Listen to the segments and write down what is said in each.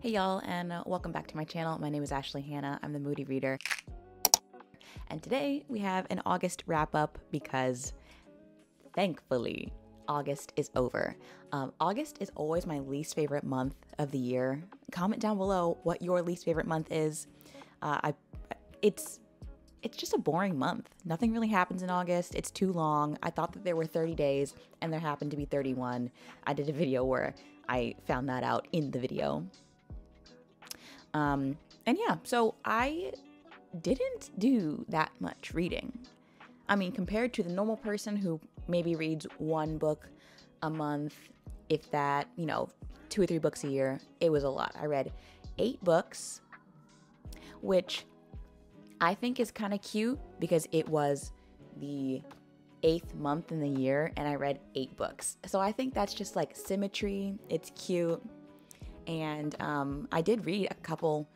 Hey y'all, and welcome back to my channel. My name is Ashley Hannah. I'm the Moody Reader. And today we have an August wrap up because thankfully August is over. August is always my least favorite month of the year. Comment down below what your least favorite month is. It's just a boring month. Nothing really happens in August. It's too long. I thought that there were 30 days and there happened to be 31. I did a video where I found that out in the video. And yeah, so I didn't do that much reading. I mean, compared to the normal person who maybe reads one book a month, if that, 2 or 3 books a year, it was a lot. I read 8 books, which I think is kind of cute because it was the 8th month in the year and I read 8 books. So I think that's just like symmetry. It's cute. And I did read a couple.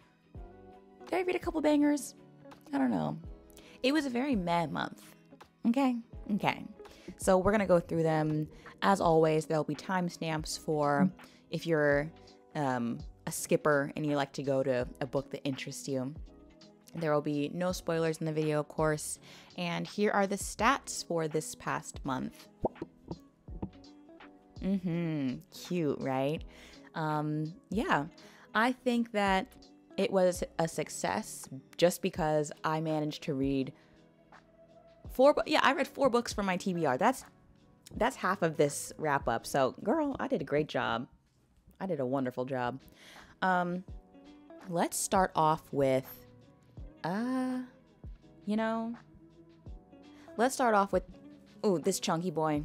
Did I read a couple bangers? I don't know. It was a very meh month. Okay. So we're gonna go through them. As always, there'll be timestamps for if you're a skipper and you like to go to a book that interests you. There will be no spoilers in the video, of course. And here are the stats for this past month. Cute, right? Yeah, I think that it was a success just because I managed to read 4 books. Yeah, I read 4 books for my TBR. That's half of this wrap up. So, girl, I did a great job. I did a wonderful job. Let's start off with, this chunky boy.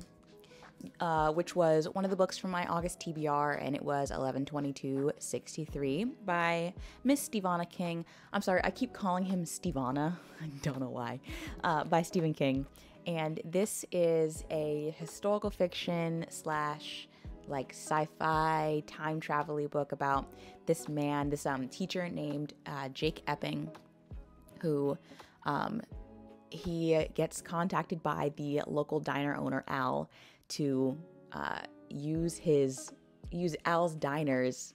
Which was one of the books from my August TBR, and it was 11/22/63 by Miss Stevana King. I'm sorry, I keep calling him Stevana. I don't know why. By Stephen King. And this is a historical fiction / like sci-fi time travel-y book about this man, this teacher named Jake Epping, who he gets contacted by the local diner owner Al to use Al's Diner's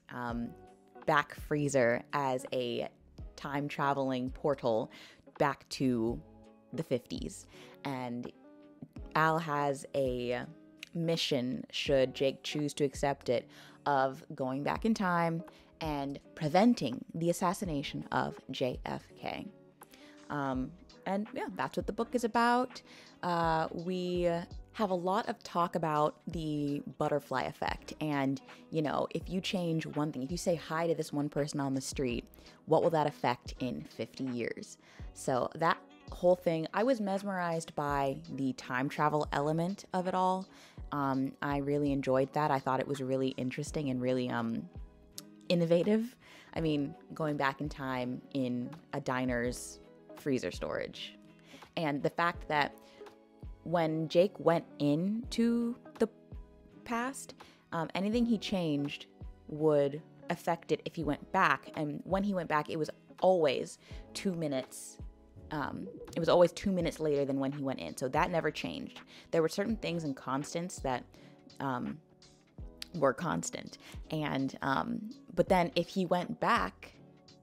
back freezer as a time traveling portal back to the 50s. And Al has a mission, should Jake choose to accept it, of going back in time and preventing the assassination of JFK. And yeah, that's what the book is about. We have a lot of talk about the butterfly effect. And, if you change one thing, if you say hi to this one person on the street, what will that affect in 50 years? So that whole thing, I was mesmerized by the time travel element of it all. I really enjoyed that. I thought it was really interesting and really innovative. I mean, going back in time in a diner's freezer storage. And the fact that when Jake went into the past, anything he changed would affect it if he went back. And when he went back, it was always 2 minutes. It was always 2 minutes later than when he went in. So that never changed. There were certain things and constants that were constant. And but then if he went back,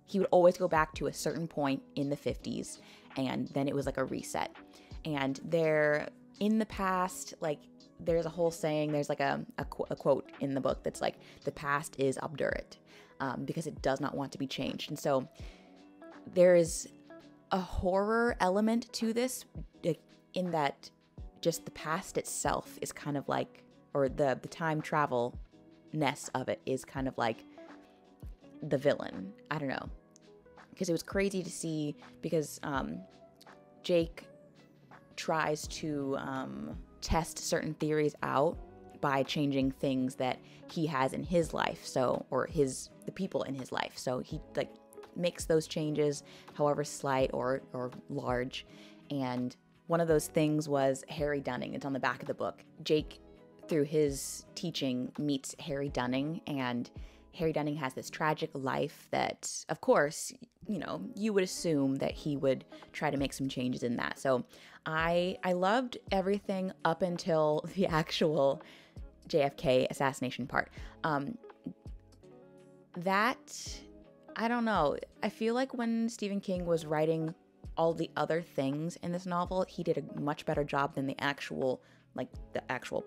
he would always go back to a certain point in the 50s, and then it was like a reset. And there, in the past, like, there's a whole saying, there's like a quote in the book that's like, the past is obdurate, because it does not want to be changed. And so there is a horror element to this, in that just the past itself is kind of like, or the time travel-ness of it is kind of like the villain. I don't know. Because it was crazy to see, because Jake tries to test certain theories out by changing things that he has in his life, or the people in his life. So he makes those changes, however slight or large. And one of those things was Harry Dunning. It's on the back of the book. Jake, through his teaching, meets Harry Dunning, and Harry Dunning has this tragic life that, of course, you would assume that he would try to make some changes in that. So I loved everything up until the actual JFK assassination part. that, I don't know. I feel like when Stephen King was writing all the other things in this novel, he did a much better job than the actual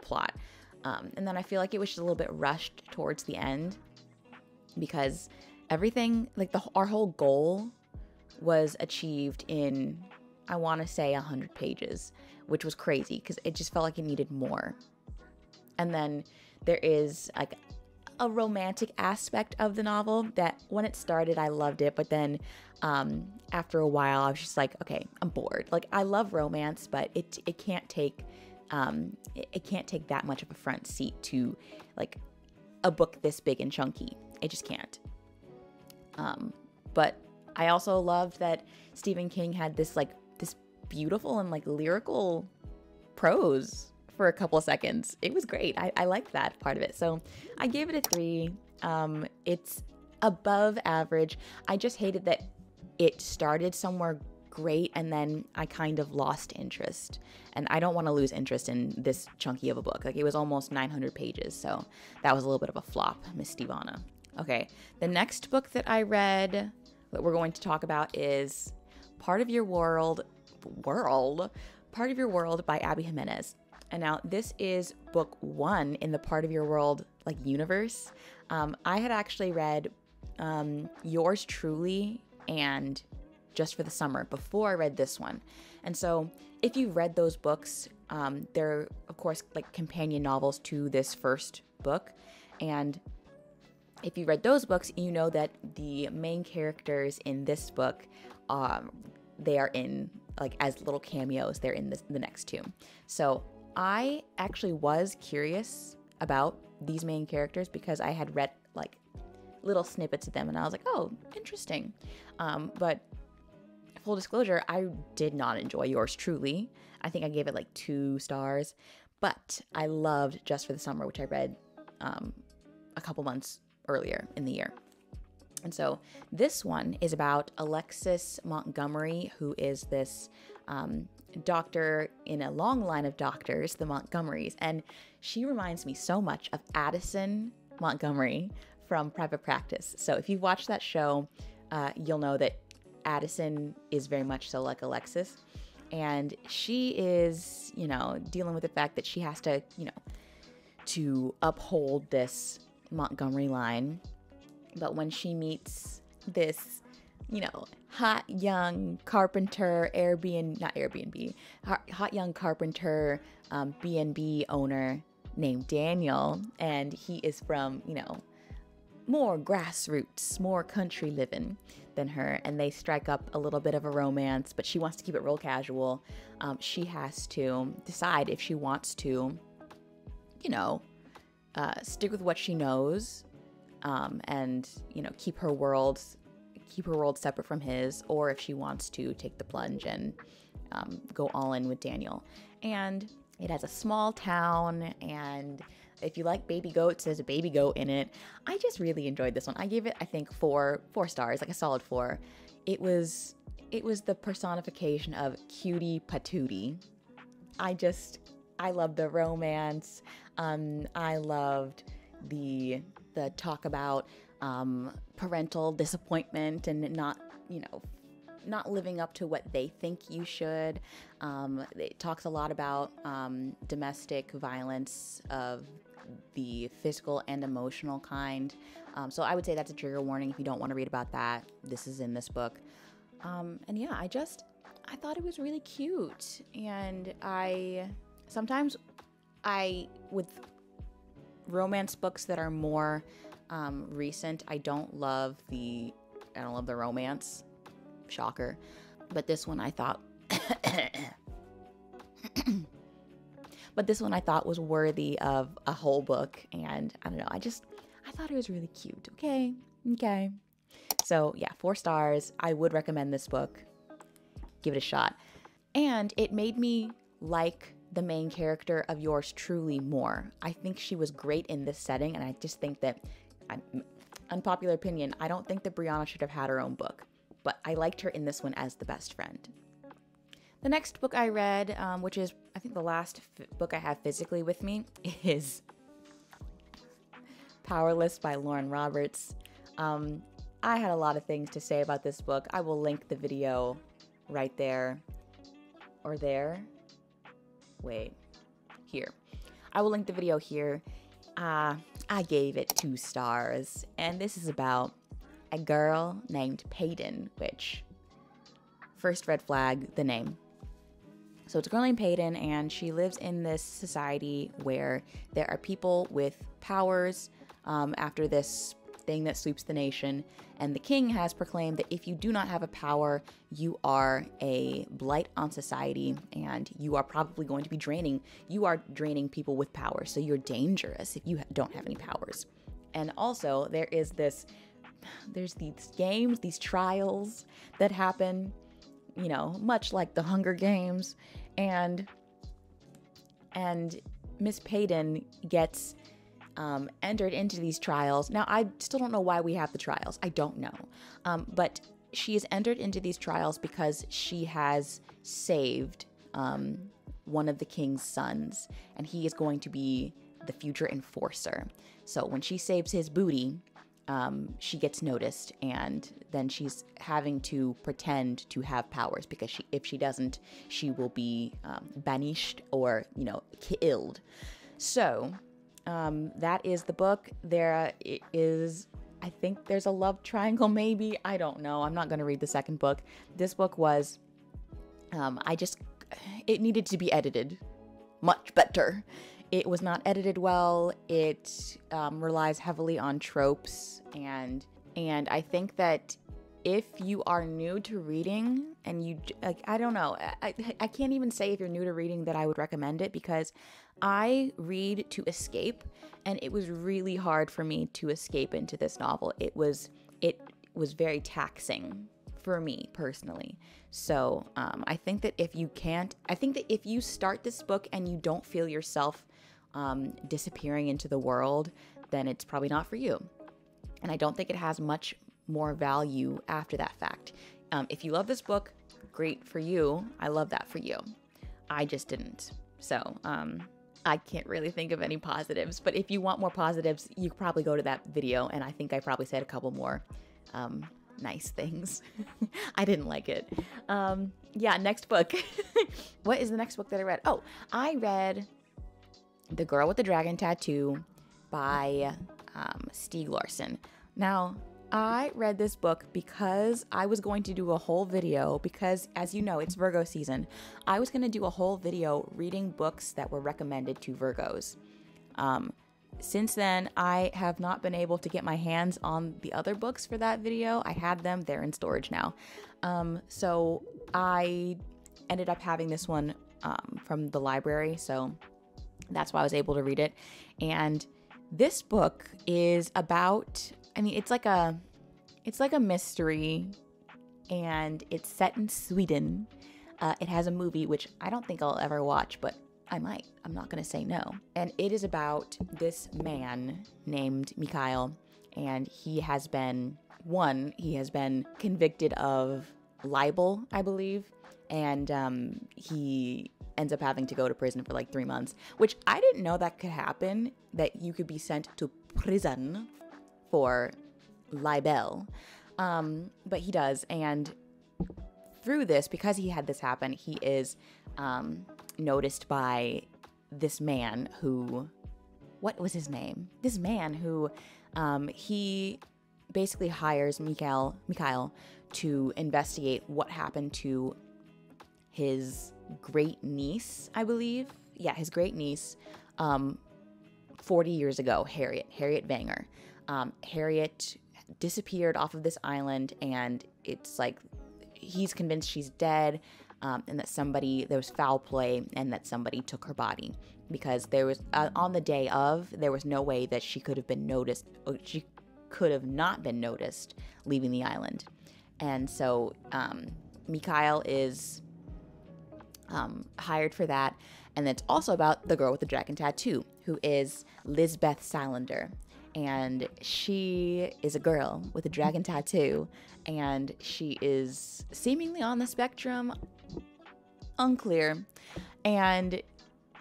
plot. And then I feel like it was just a little bit rushed towards the end, because everything, like our whole goal was achieved in, I want to say, 100 pages, which was crazy because it just felt like it needed more. And then there is like a romantic aspect of the novel that when it started, I loved it. But then after a while, I was just like, okay, I'm bored. Like, I love romance, but it can't take that much of a front seat to like a book this big and chunky. It just can't. But I also loved that Stephen King had this beautiful and like lyrical prose for a couple of seconds. It was great. I liked that part of it. So I gave it a 3. It's above average. I just hated that it started somewhere great and then I kind of lost interest. And I don't want to lose interest in this chunky of a book. Like, it was almost 900 pages. So that was a little bit of a flop, Miss Stevana. Okay, the next book that I read that we're going to talk about is Part of Your World by Abby Jimenez. And now this is book 1 in the Part of Your World like universe. I had actually read Yours Truly and Just for the Summer before I read this one. And so if you've read those books, they're of course like companion novels to this first book. And if you read those books, you know that the main characters in this book, they are in like as little cameos. They're in the next 2. So I actually was curious about these main characters because I had read like little snippets of them and I was like, oh, interesting. But full disclosure, I did not enjoy Yours Truly. I think I gave it like 2 stars, but I loved Just for the Summer, which I read a couple months earlier in the year. And so this one is about Alexis Montgomery, who is this doctor in a long line of doctors, the Montgomerys. And she reminds me so much of Addison Montgomery from Private Practice. So if you've watched that show, you'll know that Addison is very much so like Alexis. And she is, dealing with the fact that she has to, to uphold this Montgomery line. But when she meets this, hot young carpenter, hot young carpenter, B&B owner named Daniel, and he is from, more grassroots, more country living than her, and they strike up a little bit of a romance, but she wants to keep it real casual. She has to decide if she wants to, stick with what she knows, and keep her world separate from his, or if she wants to take the plunge and go all in with Daniel. And it has a small town, and if you like baby goats, there's a baby goat in it. I just really enjoyed this one. I gave it, I think, 4 stars, like a solid 4. It was the personification of cutie patootie. I loved the romance. I loved the talk about parental disappointment and not living up to what they think you should. It talks a lot about domestic violence of the physical and emotional kind. So I would say that's a trigger warning if you don't want to read about that. This is in this book. And yeah, I thought it was really cute. And sometimes with romance books that are more recent, I don't love the romance. Shocker. But this one I thought was worthy of a whole book, and I don't know, I thought it was really cute. Okay. So yeah, 4 stars. I would recommend this book. Give it a shot. And it made me like the main character of Yours Truly more. I think she was great in this setting, and I just think that, unpopular opinion, I don't think that Brianna should have had her own book, but I liked her in this one as the best friend. The next book I read, which is, I think, the last book I have physically with me, is Powerless by Lauren Roberts. I had a lot of things to say about this book. I will link the video right there. Or there. Wait. Here. I will link the video here. I gave it 2 stars. And this is about a girl named Peyton, which, first red flag, the name. So it's a girl named Peyton, and she lives in this society where there are people with powers after this thing that sweeps the nation. And the king has proclaimed that if you do not have a power, you are a blight on society, and you are probably going to be draining. You are draining people with power, so you're dangerous if you don't have any powers. And also, there's these games, these trials that happen, you know, much like the Hunger Games, and Miss Peyton gets entered into these trials. Now, I still don't know why we have the trials. I don't know. But she is entered into these trials because she has saved one of the king's sons, and he is going to be the future enforcer. So when she saves his booty, she gets noticed, and then she's having to pretend to have powers, because if she doesn't, she will be banished or, you know, killed. So that is the book. There is, I think there's a love triangle, maybe. I don't know. I'm not going to read the second book. This book was, it needed to be edited much better. It was not edited well. It relies heavily on tropes, and I think that if you are new to reading and you, like, I don't know, I can't even say if you're new to reading that I would recommend it, because I read to escape, and it was really hard for me to escape into this novel. It was very taxing for me personally. So I think that if you start this book and you don't feel yourself disappearing into the world, then it's probably not for you. And I don't think it has much more value after that fact. If you love this book, great for you. I love that for you. I just didn't. So I can't really think of any positives, but if you want more positives, you could probably go to that video, and I think I probably said a couple more nice things. I didn't like it. Yeah, next book. What is the next book that I read? Oh, I read The Girl with the Dragon Tattoo by Stieg Larsson. Now, I read this book because I was going to do a whole video, because, as you know, it's Virgo season. I was going to do a whole video reading books that were recommended to Virgos. Since then, I have not been able to get my hands on the other books for that video. I had them. They're in storage now. So I ended up having this one from the library, so that's why I was able to read it. And this book is about, I mean, it's like a mystery, and it's set in Sweden. It has a movie, which I don't think I'll ever watch, but I might. I'm not going to say no. And it is about this man named Mikael, and he has been convicted of libel, I believe, and he ends up having to go to prison for like 3 months, which I didn't know that could happen, that you could be sent to prison for libel. But he does, and through this, because he had this happen, he is noticed by this man who, what was his name? This man who, he basically hires Mikael to investigate what happened to his great niece, I believe. Yeah, his great niece, 40 years ago, Harriet Wenger. Harriet disappeared off of this island, and it's like he's convinced she's dead, and that there was foul play, and that somebody took her body, because there was on the day of, there was no way that she could have been noticed, or she could have not been noticed leaving the island. And so Mikael is hired for that. And it's also about the girl with the dragon tattoo, who is Lisbeth Salander. And she is a girl with a dragon tattoo, and she is seemingly on the spectrum, unclear, and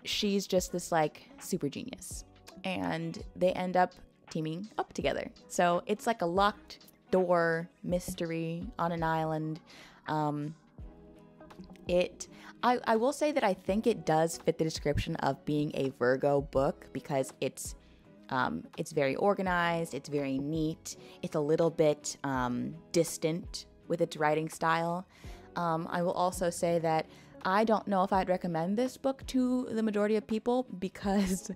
she's just this like super genius. And they end up teaming up together. So it's like a locked door mystery on an island. I will say that I think it does fit the description of being a Virgo book because it's very organized, it's very neat, it's a little bit distant with its writing style. I will also say that I don't know if I'd recommend this book to the majority of people because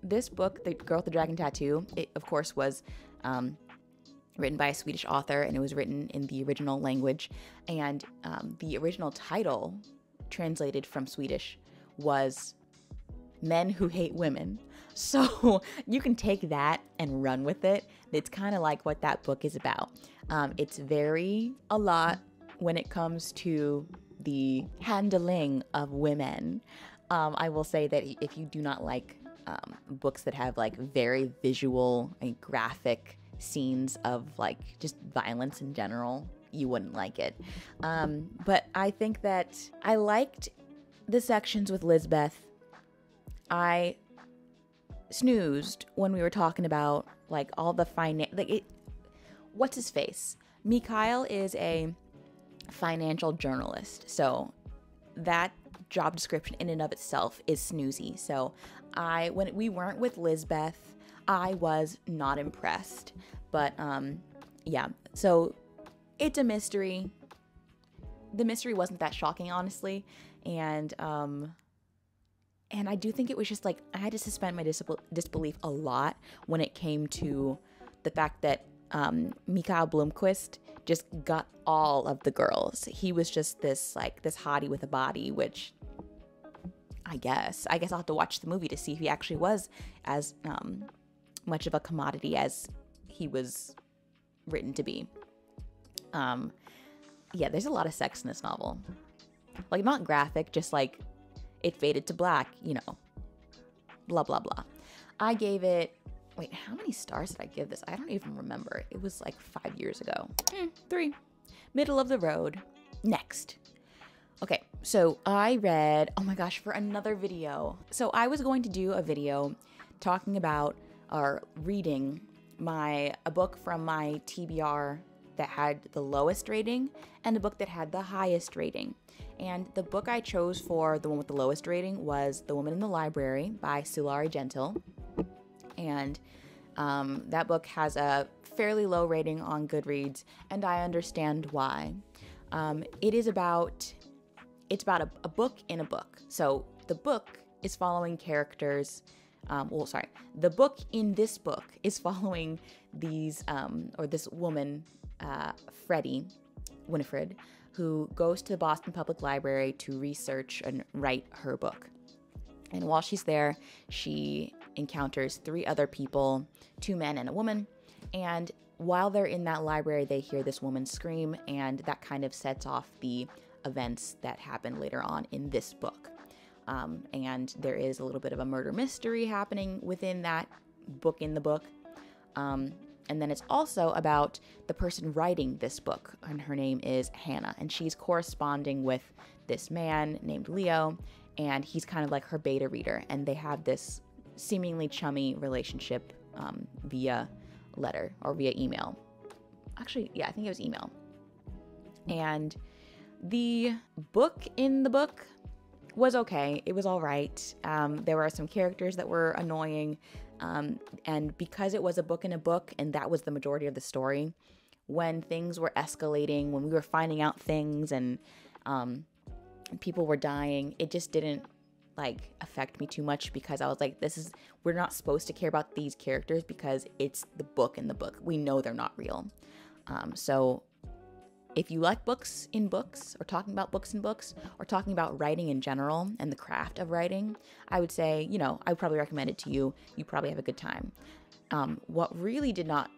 this book, The Girl with the Dragon Tattoo, it of course was written by a Swedish author, and it was written in the original language. And the original title, translated from Swedish, was Men Who Hate Women. So you can take that and run with it. It's kind of like what that book is about. It's very a lot when it comes to the handling of women. I will say that if you do not like books that have like very visual and graphic scenes of like just violence in general, you wouldn't like it. But I think that I liked the sections with Lisbeth. I snoozed when we were talking about like all the what's his face? Mikhail is a financial journalist, so that job description in and of itself is snoozy. So when we weren't with Lisbeth, I was not impressed. But yeah, so it's a mystery. The mystery wasn't that shocking, honestly, and I do think it was just like I had to suspend my disbelief a lot when it came to the fact that Mikael Blomkvist just got all of the girls. He was just this hottie with a body, which I guess I'll have to watch the movie to see if he actually was as much of a commodity as he was written to be. Yeah, there's a lot of sex in this novel. Like, not graphic, just like it faded to black, blah, blah, blah. I gave it, wait, how many stars did I give this? I don't even remember. It was like 5 years ago. 3. Middle of the road. Next. Okay, so I read, oh my gosh, for another video. So I was going to do a video talking about or reading a book from my TBR that had the lowest rating and a book that had the highest rating. And the book I chose for the one with the lowest rating was The Woman in the Library by Sulari Gentill. And that book has a fairly low rating on Goodreads, and I understand why. It's about a book in a book. So the book is following characters. The book in this book is following this woman, Winifred, who goes to the Boston Public Library to research and write her book. And while she's there, she encounters 3 other people, 2 men and a woman. And while they're in that library, they hear this woman scream, and that kind of sets off the events that happen later on in this book. And there is a little bit of a murder mystery happening within that book in the book. And then it's also about the person writing this book, and her name is Hannah, and she's corresponding with this man named Leo, and he's kind of like her beta reader, and they have this seemingly chummy relationship via letter or via email. Actually, yeah, I think it was email. And the book in the book was okay. It was all right. There were some characters that were annoying. And because it was a book in a book, and that was the majority of the story, when things were escalating, when we were finding out things and people were dying, it just didn't affect me too much, because I was like, we're not supposed to care about these characters because it's the book in the book. We know they're not real. So if you like books in books, or talking about books in books, or talking about writing in general and the craft of writing, I would say, I would probably recommend it to you. You probably have a good time. What really did not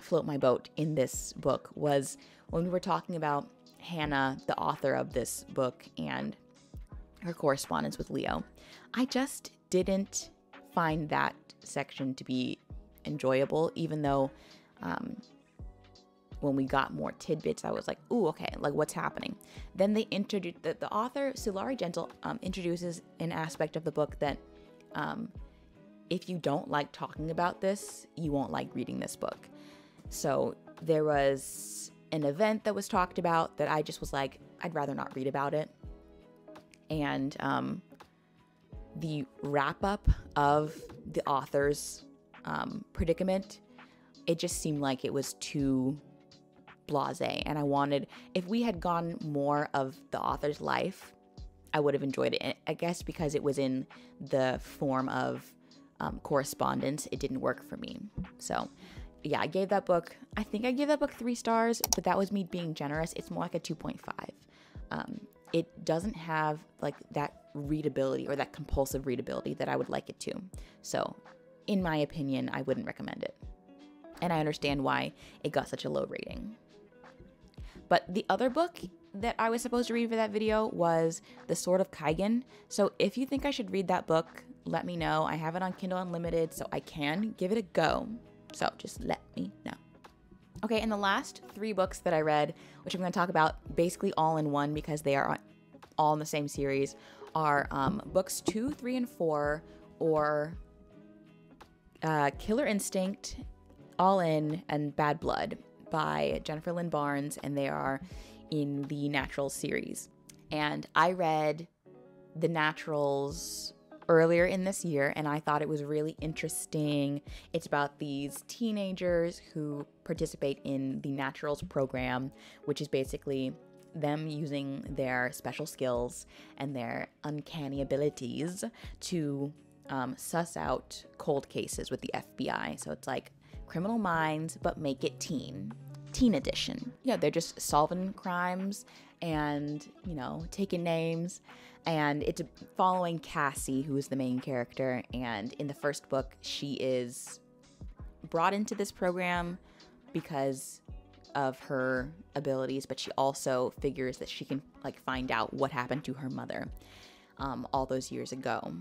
float my boat in this book was when we were talking about Hannah, the author of this book, and her correspondence with Leo. I just didn't find that section to be enjoyable, even though when we got more tidbits, I was like, ooh, okay, what's happening? Then they introduced, the author, Sulari Gentill, introduces an aspect of the book that if you don't like talking about this, you won't like reading this book. So there was an event that was talked about that I just was like, I'd rather not read about it. And the wrap up of the author's predicament, it just seemed like it was too blasé. And I wanted, if we had gone more of the author's life, I would have enjoyed it. And I guess because it was in the form of correspondence, it didn't work for me. So yeah, I think I gave that book 3 stars, but that was me being generous. It's more like a 2.5. It doesn't have like that readability or that compulsive readability that I would like it to. So in my opinion, I wouldn't recommend it. And I understand why it got such a low rating. But the other book that I was supposed to read for that video was The Sword of Kaigen. So if you think I should read that book, let me know. I have it on Kindle Unlimited, so I can give it a go. So just let me know. Okay, and the last 3 books that I read, which I'm going to talk about basically all in one because they are all in the same series, are books 2, 3, and 4, or Killer Instinct, All In, and Bad Blood by Jennifer Lynn Barnes, and they are in the Naturals series. And I read the Naturals earlier in this year, and I thought it was really interesting. It's about these teenagers who participate in the Naturals program, which is basically them using their special skills and their uncanny abilities to suss out cold cases with the FBI. So it's like Criminal Minds, but make it teen edition. Yeah, they're just solving crimes and, you know, taking names. And it's following Cassie, who is the main character. And in the first book, she is brought into this program because of her abilities, but she also figures that she can like find out what happened to her mother all those years ago.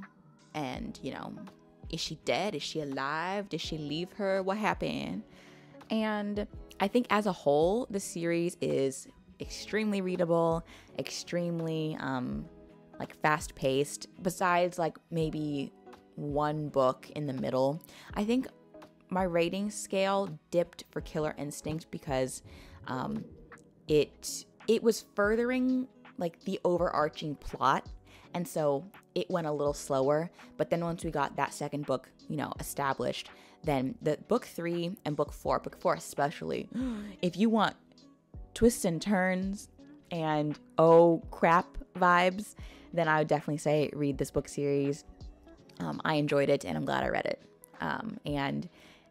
And, you know, is she dead? Is she alive? Did she leave her? What happened? And I think as a whole, the series is extremely readable, extremely like fast-paced, besides like maybe one book in the middle. I think my rating scale dipped for Killer Instinct because it was furthering like the overarching plot, and so it went a little slower. But then once we got that second book, you know, established, then the book 3 and book 4 especially, if you want twists and turns and oh crap vibes, then I would definitely say read this book series. I enjoyed it, and I'm glad I read it. And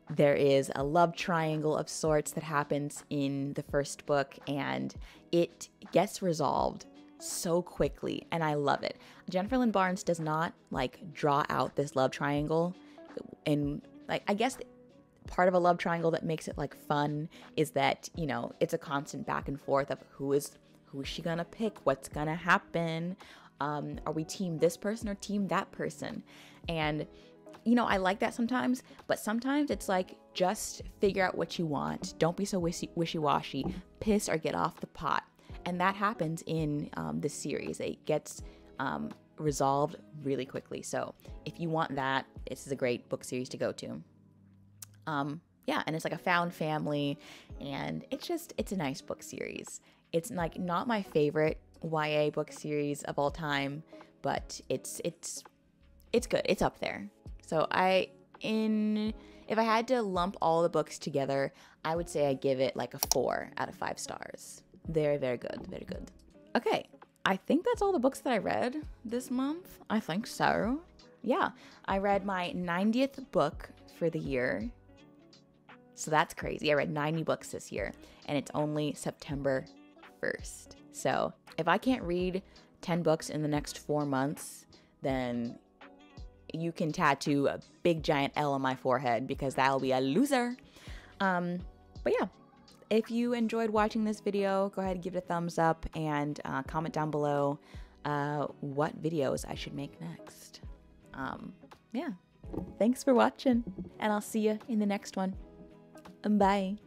there is a love triangle of sorts that happens in the first book, and it gets resolved so quickly, and I love it. Jennifer Lynn Barnes does not like draw out this love triangle, and like I guess part of a love triangle that makes it like fun is that, you know, it's a constant back and forth of who is she gonna pick, what's gonna happen. Are we team this person or team that person? And, you know, I like that sometimes, but sometimes it's like, just figure out what you want. Don't be so wishy-washy. Piss or get off the pot. And that happens in this series. It gets resolved really quickly. So if you want that, this is a great book series to go to. Yeah, and it's like a found family, and it's a nice book series. It's like not my favorite YA book series of all time, but it's good. It's up there. So if I had to lump all the books together, I would say I give it like a 4 out of 5 stars. Very, very good. Very good. Okay, I think that's all the books that I read this month. I think so. Yeah, I read my 90th book for the year. So that's crazy. I read 90 books this year, and it's only September 1st. So if I can't read 10 books in the next 4 months, then you can tattoo a big giant L on my forehead, because that'll be a loser. But yeah, if you enjoyed watching this video, go ahead and give it a thumbs up, and comment down below what videos I should make next. Yeah, thanks for watching, and I'll see you in the next one. Bye.